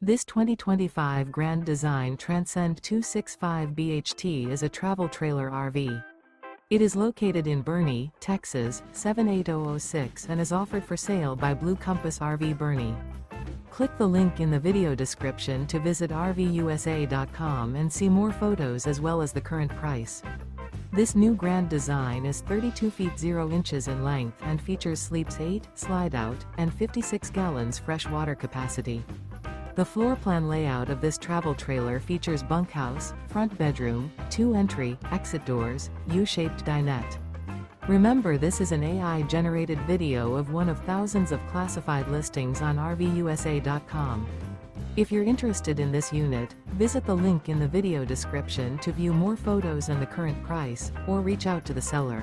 This 2025 Grand Design Transcend 265 BHT is a travel trailer RV. It is located in Boerne, Texas, 78006 and is offered for sale by Blue Compass RV Boerne. Click the link in the video description to visit RVUSA.com and see more photos as well as the current price. This new Grand Design is 32 feet 0 inches in length and features sleeps 8, Slideout, and 56 gallons fresh water capacity. The floor plan layout of this travel trailer features bunkhouse, front bedroom, 2 entry, exit doors, U-shaped dinette. Remember, this is an AI-generated video of one of thousands of classified listings on RVUSA.com. If you're interested in this unit, visit the link in the video description to view more photos and the current price, or reach out to the seller.